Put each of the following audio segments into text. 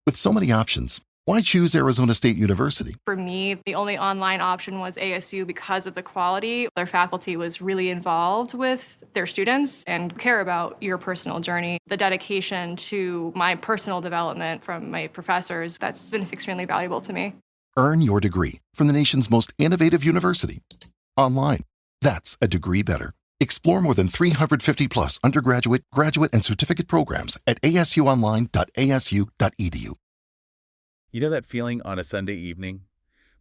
With so many options, why choose Arizona State University? For me, the only online option was ASU because of the quality. Their faculty was really involved with their students and care about your personal journey. The dedication to my personal development from my professors, that's been extremely valuable to me. Earn your degree from the nation's most innovative university. Online. That's a degree better. Explore more than 350 plus undergraduate, graduate, and certificate programs at asuonline.asu.edu. You know that feeling on a Sunday evening?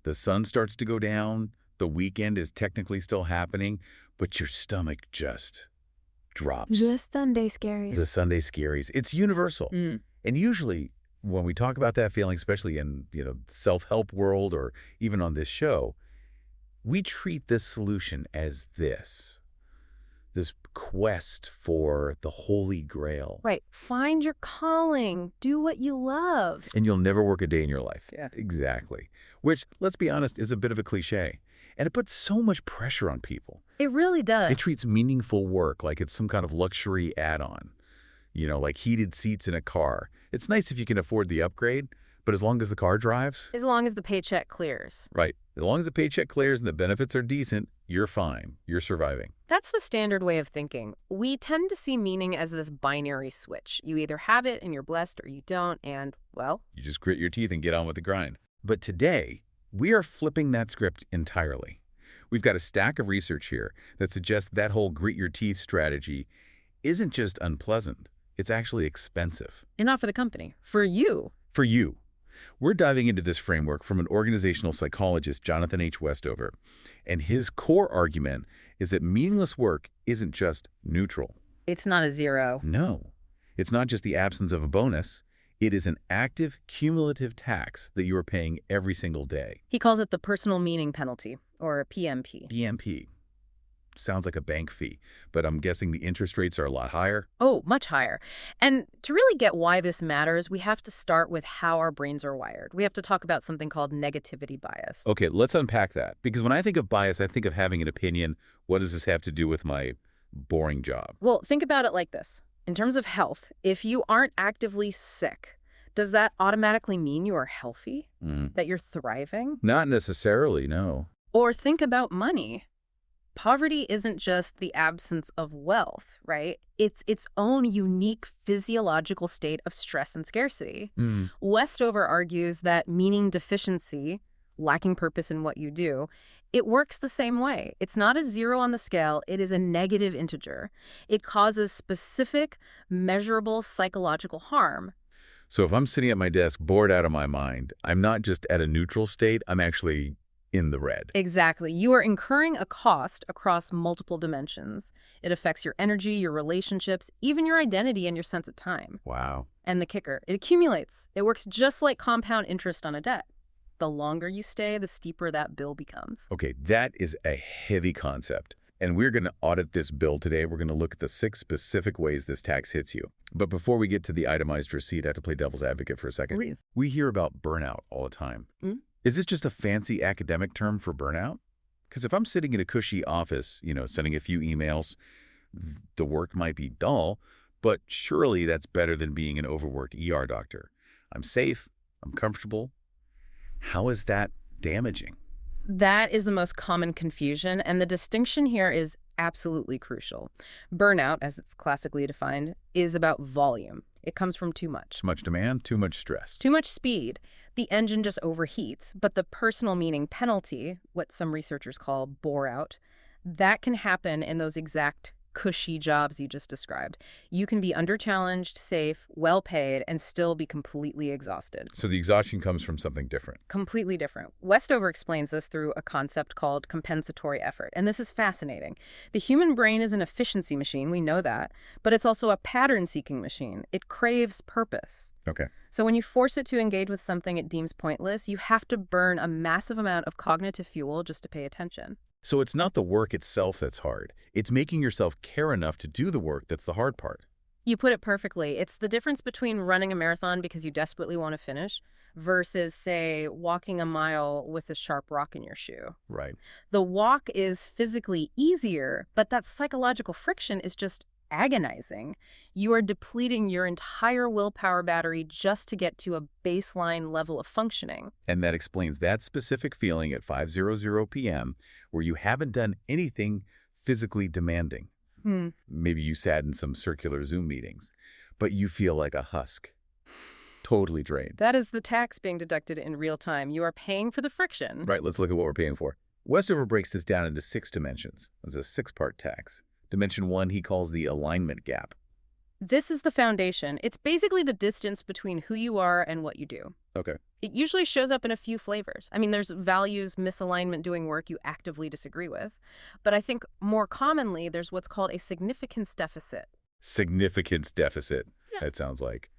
The sun starts to go down, the weekend is technically still happening, but your stomach just drops. The Sunday scaries. The Sunday scaries. It's universal. And usually when we talk about that feeling, especially in, self-help world or even on this show, we treat this solution as this quest for the holy grail. Right. Find your calling. Do what you love. And you'll never work a day in your life. Yeah. Exactly. Which, let's be honest, is a bit of a cliche. And it puts so much pressure on people. It really does. It treats meaningful work like it's some kind of luxury add-on. Like heated seats in a car. It's nice if you can afford the upgrade, but as long as the car drives... As long as the paycheck clears. Right. As long as the paycheck clears and the benefits are decent, you're fine. You're surviving. That's the standard way of thinking. We tend to see meaning as this binary switch. You either have it and you're blessed or you don't, and, well... You just grit your teeth and get on with the grind. But today, we are flipping that script entirely. We've got a stack of research here that suggests that whole grit your teeth strategy isn't just unpleasant. It's actually expensive. And not for the company. For you. For you. We're diving into this framework from an organizational psychologist, Jonathan H. Westover, and his core argument is that meaningless work isn't just neutral. It's not a zero. No. It's not just the absence of a bonus. It is an active, cumulative tax that you are paying every single day. He calls it the personal meaning penalty, or PMP. PMP. Sounds like a bank fee, but I'm guessing the interest rates are a lot higher. Oh, much higher. And to really get why this matters, we have to start with how our brains are wired. We have to talk about something called negativity bias. Okay, let's unpack that. Because when I think of bias, I think of having an opinion. What does this have to do with my boring job? Well, think about it like this. In terms of health, if you aren't actively sick, does that automatically mean you are healthy? That you're thriving? Not necessarily, no. Or think about money. Poverty isn't just the absence of wealth, right? It's its own unique physiological state of stress and scarcity. Westover argues that meaning deficiency, lacking purpose in what you do, it works the same way. It's not a zero on the scale. It is a negative integer. It causes specific, measurable psychological harm. So if I'm sitting at my desk bored out of my mind, I'm not just at a neutral state, I'm actually in the red. Exactly. You are incurring a cost across multiple dimensions. It affects your energy, your relationships, even your identity and your sense of time. Wow. And the kicker, it accumulates. It works just like compound interest on a debt. The longer you stay, the steeper that bill becomes. Okay, that is a heavy concept. And we're going to audit this bill today. We're going to look at the 6 specific ways this tax hits you. But before we get to the itemized receipt, I have to play devil's advocate for a second. Breathe. We hear about burnout all the time. Is this just a fancy academic term for burnout? Because if I'm sitting in a cushy office, sending a few emails, the work might be dull, but surely that's better than being an overworked ER doctor. I'm safe. I'm comfortable. How is that damaging? That is the most common confusion, and the distinction here is absolutely crucial. Burnout, as it's classically defined, is about volume. It comes from too much. Too much demand, too much stress. Too much speed. The engine just overheats. But the personal meaning penalty, what some researchers call bore out, that can happen in those exact cushy jobs you just described. You can be under-challenged, safe, well-paid, and still be completely exhausted. So the exhaustion comes from something different. Completely different. Westover explains this through a concept called compensatory effort. And this is fascinating. The human brain is an efficiency machine, we know that, but it's also a pattern-seeking machine. It craves purpose. Okay. So when you force it to engage with something it deems pointless, you have to burn a massive amount of cognitive fuel just to pay attention. So it's not the work itself that's hard. It's making yourself care enough to do the work that's the hard part. You put it perfectly. It's the difference between running a marathon because you desperately want to finish versus, say, walking a mile with a sharp rock in your shoe. Right. The walk is physically easier, but that psychological friction is just agonizing. You are depleting your entire willpower battery just to get to a baseline level of functioning. And that explains that specific feeling at 5:00 p.m. where you haven't done anything physically demanding. Maybe you sat in some circular Zoom meetings, but you feel like a husk. Totally drained. That is the tax being deducted in real time. You are paying for the friction. Right, let's look at what we're paying for. Westover breaks this down into 6 dimensions. It's a 6-part tax. Dimension 1 he calls the alignment gap. This is the foundation. It's basically the distance between who you are and what you do. Okay. It usually shows up in a few flavors. I mean, there's values, misalignment, doing work you actively disagree with. But I think more commonly, there's what's called a significance deficit. Significance deficit, that sounds like.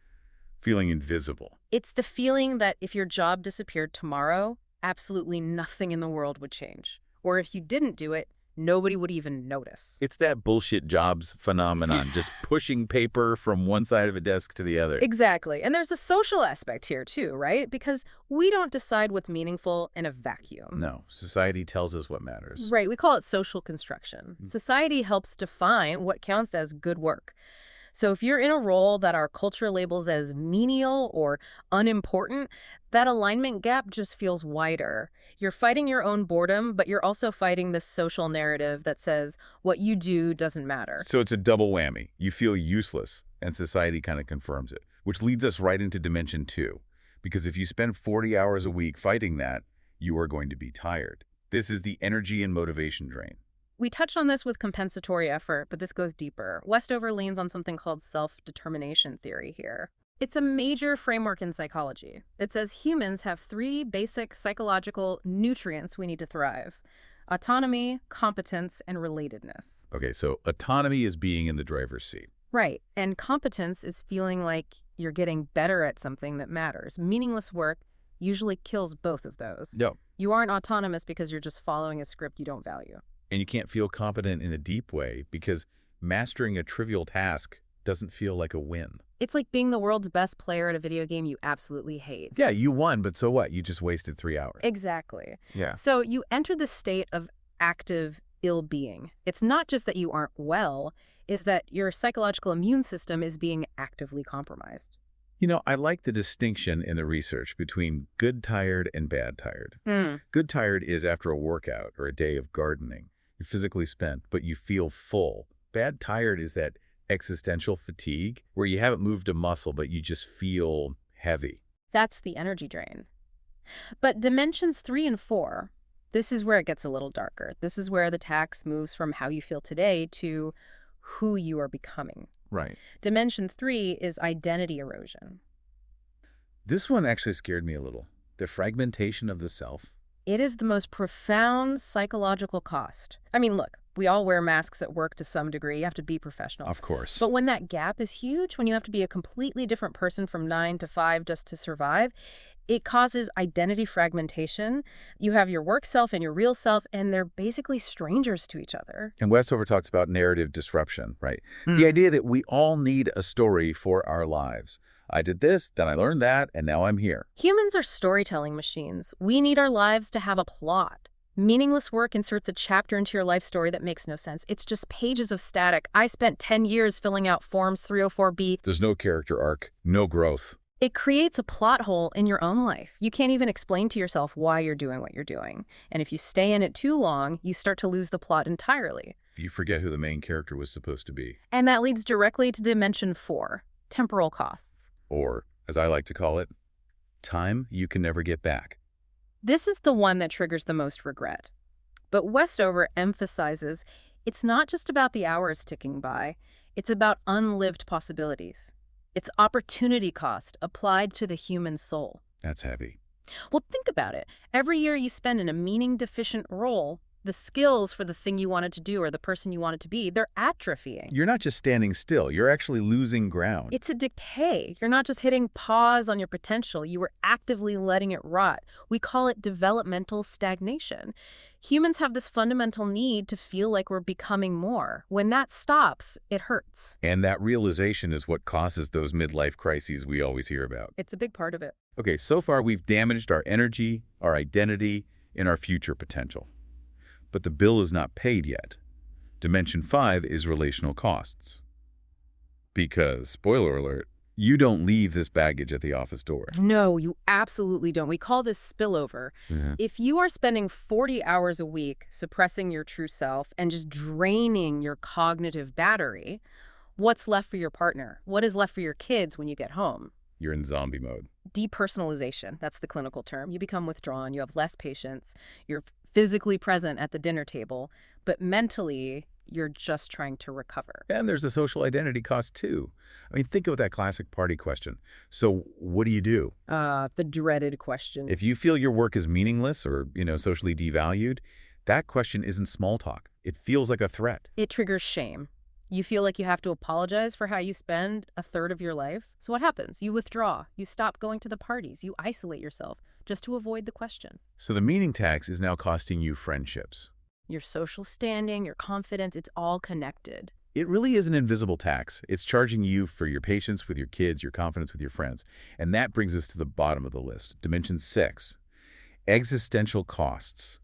Feeling invisible. It's the feeling that if your job disappeared tomorrow, absolutely nothing in the world would change. Or if you didn't do it, nobody would even notice. It's that bullshit jobs phenomenon, just pushing paper from one side of a desk to the other. Exactly. And there's a social aspect here too, right? Because we don't decide what's meaningful in a vacuum. No, society tells us what matters. Right. We call it social construction. Society helps define what counts as good work. So if you're in a role that our culture labels as menial or unimportant, that alignment gap just feels wider. You're fighting your own boredom, but you're also fighting this social narrative that says what you do doesn't matter. So it's a double whammy. You feel useless, and society kind of confirms it, which leads us right into dimension 2. Because if you spend 40 hours a week fighting that, you are going to be tired. This is the energy and motivation drain. We touched on this with compensatory effort, but this goes deeper. Westover leans on something called self-determination theory here. It's a major framework in psychology. It says humans have 3 basic psychological nutrients we need to thrive: autonomy, competence, and relatedness. Okay, so autonomy is being in the driver's seat. Right, and competence is feeling like you're getting better at something that matters. Meaningless work usually kills both of those. No. You aren't autonomous because you're just following a script you don't value. And you can't feel competent in a deep way because mastering a trivial task doesn't feel like a win. It's like being the world's best player at a video game you absolutely hate. Yeah, you won, but so what? You just wasted 3 hours. Exactly. Yeah. So you enter the state of active ill-being. It's not just that you aren't well, it's that your psychological immune system is being actively compromised. You know, I like the distinction in the research between good tired and bad tired. Good tired is after a workout or a day of gardening. You're physically spent, but you feel full. Bad tired is that existential fatigue where you haven't moved a muscle, but you just feel heavy. That's the energy drain. But dimensions 3 and 4, this is where it gets a little darker. This is where the tax moves from how you feel today to who you are becoming. Right. Dimension 3 is identity erosion. This one actually scared me a little. The fragmentation of the self. It is the most profound psychological cost. I mean, look, we all wear masks at work to some degree. You have to be professional. Of course. But when that gap is huge, when you have to be a completely different person from 9 to 5 just to survive, it causes identity fragmentation. You have your work self and your real self, and they're basically strangers to each other. And Westover talks about narrative disruption, right? The idea that we all need a story for our lives. I did this, then I learned that, and now I'm here. Humans are storytelling machines. We need our lives to have a plot. Meaningless work inserts a chapter into your life story that makes no sense. It's just pages of static. I spent 10 years filling out Forms 304B. There's no character arc, no growth. It creates a plot hole in your own life. You can't even explain to yourself why you're doing what you're doing. And if you stay in it too long, you start to lose the plot entirely. You forget who the main character was supposed to be. And that leads directly to dimension 4, temporal costs. Or, as I like to call it, time you can never get back. This is the one that triggers the most regret. But Westover emphasizes it's not just about the hours ticking by, it's about unlived possibilities. It's opportunity cost applied to the human soul. That's heavy. Well, think about it. Every year you spend in a meaning-deficient role, the skills for the thing you wanted to do or the person you wanted to be, they're atrophying. You're not just standing still, you're actually losing ground. It's a decay. You're not just hitting pause on your potential, you were actively letting it rot. We call it developmental stagnation. Humans have this fundamental need to feel like we're becoming more. When that stops, it hurts. And that realization is what causes those midlife crises we always hear about. It's a big part of it. Okay, so far we've damaged our energy, our identity, and our future potential. But the bill is not paid yet. Dimension 5 is relational costs. Because, spoiler alert, you don't leave this baggage at the office door. No, you absolutely don't. We call this spillover. If you are spending 40 hours a week suppressing your true self and just draining your cognitive battery, what's left for your partner? What is left for your kids when you get home? You're in zombie mode. Depersonalization, that's the clinical term. You become withdrawn, you have less patience, you're physically present at the dinner table, but mentally, you're just trying to recover. And there's a social identity cost, too. I mean, think of that classic party question. So what do you do? The dreaded question. If you feel your work is meaningless or, socially devalued, that question isn't small talk. It feels like a threat. It triggers shame. You feel like you have to apologize for how you spend a third of your life. So what happens? You withdraw. You stop going to the parties. You isolate yourself just to avoid the question. So the meaning tax is now costing you friendships. Your social standing, your confidence, it's all connected. It really is an invisible tax. It's charging you for your patience with your kids, your confidence with your friends. And that brings us to the bottom of the list. Dimension 6, existential costs.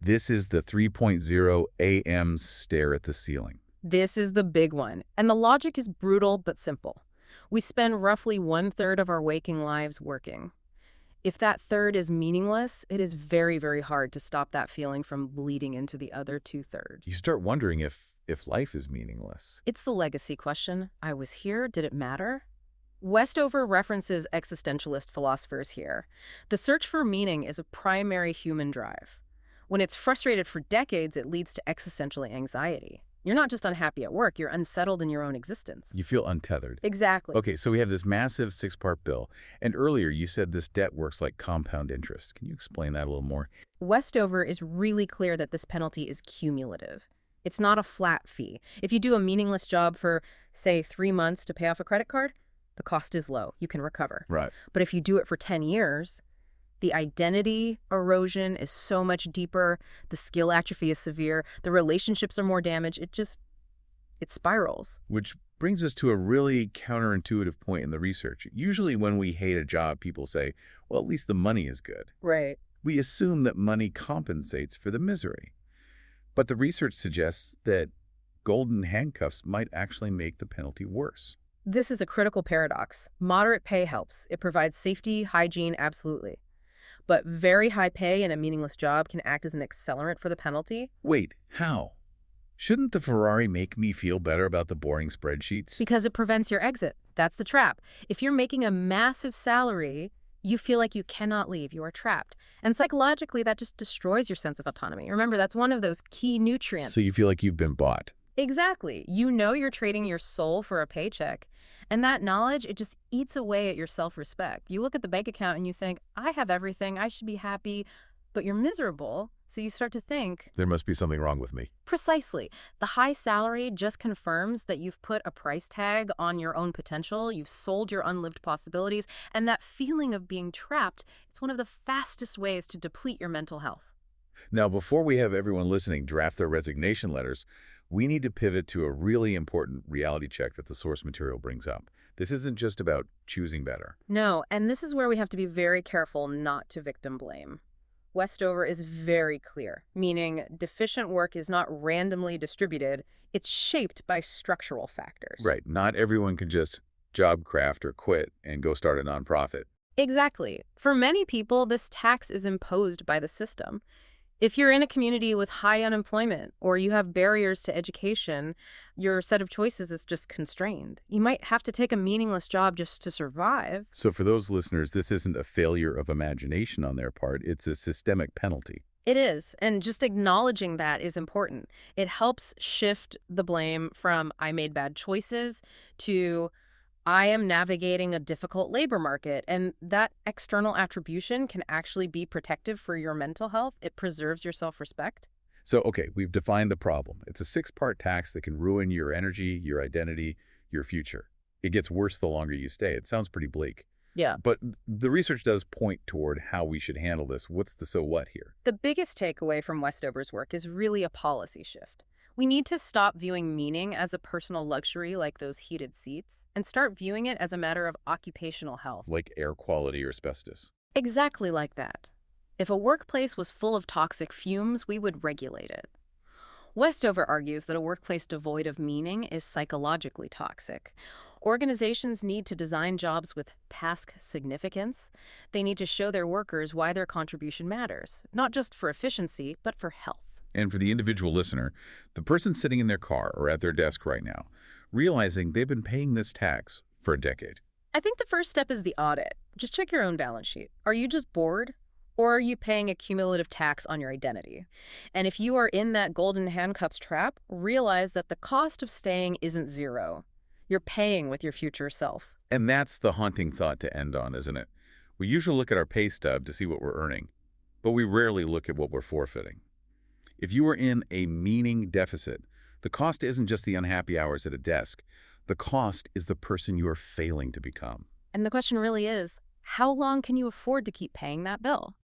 This is the 3.0 AM stare at the ceiling. This is the big one. And the logic is brutal but simple. We spend roughly 1/3 of our waking lives working. If that third is meaningless, it is very, very hard to stop that feeling from bleeding into the other 2/3. You start wondering if life is meaningless. It's the legacy question. I was here. Did it matter? Westover references existentialist philosophers here. The search for meaning is a primary human drive. When it's frustrated for decades, it leads to existential anxiety. You're not just unhappy at work, you're unsettled in your own existence. You feel untethered. Exactly. Okay, so we have this massive 6-part bill. And earlier you said this debt works like compound interest. Can you explain that a little more? Westover is really clear that this penalty is cumulative. It's not a flat fee. If you do a meaningless job for, say, 3 months to pay off a credit card, the cost is low. You can recover. Right. But if you do it for 10 years, the identity erosion is so much deeper, the skill atrophy is severe, the relationships are more damaged, it spirals. Which brings us to a really counterintuitive point in the research. Usually when we hate a job, people say, well, at least the money is good. Right. We assume that money compensates for the misery. But the research suggests that golden handcuffs might actually make the penalty worse. This is a critical paradox. Moderate pay helps. It provides safety, hygiene, absolutely. But very high pay in a meaningless job can act as an accelerant for the penalty. Wait, how? Shouldn't the Ferrari make me feel better about the boring spreadsheets? Because it prevents your exit. That's the trap. If you're making a massive salary, you feel like you cannot leave. You are trapped. And psychologically, that just destroys your sense of autonomy. Remember, that's one of those key nutrients. So you feel like you've been bought. Exactly. You know you're trading your soul for a paycheck. And that knowledge, it just eats away at your self-respect. You look at the bank account and you think, I have everything, I should be happy, but you're miserable. So you start to think, There must be something wrong with me. precisely. The high salary just confirms that you've put a price tag on your own potential, you've sold your unlived possibilities, and that feeling of being trapped, it's one of the fastest ways to deplete your mental health. Now, before we have everyone listening draft their resignation letters, we need to pivot to a really important reality check that the source material brings up. This isn't just about choosing better. No, and this is where we have to be very careful not to victim blame. Westover is very clear, meaning deficient work is not randomly distributed, it's shaped by structural factors. Right. Not everyone can just job craft or quit and go start a nonprofit. Exactly. For many people, this tax is imposed by the system. If you're in a community with high unemployment or you have barriers to education, your set of choices is just constrained. You might have to take a meaningless job just to survive. So for those listeners, this isn't a failure of imagination on their part. It's a systemic penalty. It is, and just acknowledging that is important. It helps shift the blame from I made bad choices to I am navigating a difficult labor market, and that external attribution can actually be protective for your mental health. It preserves your self-respect. So, okay, we've defined the problem. It's a 6-part tax that can ruin your energy, your identity, your future. It gets worse the longer you stay. It sounds pretty bleak. Yeah. But the research does point toward how we should handle this. What's the so what here? The biggest takeaway from Westover's work is really a policy shift. We need to stop viewing meaning as a personal luxury like those heated seats and start viewing it as a matter of occupational health. Like air quality or asbestos. Exactly like that. If a workplace was full of toxic fumes, we would regulate it. Westover argues that a workplace devoid of meaning is psychologically toxic. Organizations need to design jobs with task significance. They need to show their workers why their contribution matters, not just for efficiency, but for health. And for the individual listener, the person sitting in their car or at their desk right now, realizing they've been paying this tax for a decade. I think the first step is the audit. Just check your own balance sheet. Are you just bored? Or are you paying a cumulative tax on your identity? And if you are in that golden handcuffs trap, realize that the cost of staying isn't zero. You're paying with your future self. And that's the haunting thought to end on, isn't it? We usually look at our pay stub to see what we're earning, but we rarely look at what we're forfeiting. If you are in a meaning deficit, the cost isn't just the unhappy hours at a desk. The cost is the person you are failing to become. And the question really is, how long can you afford to keep paying that bill?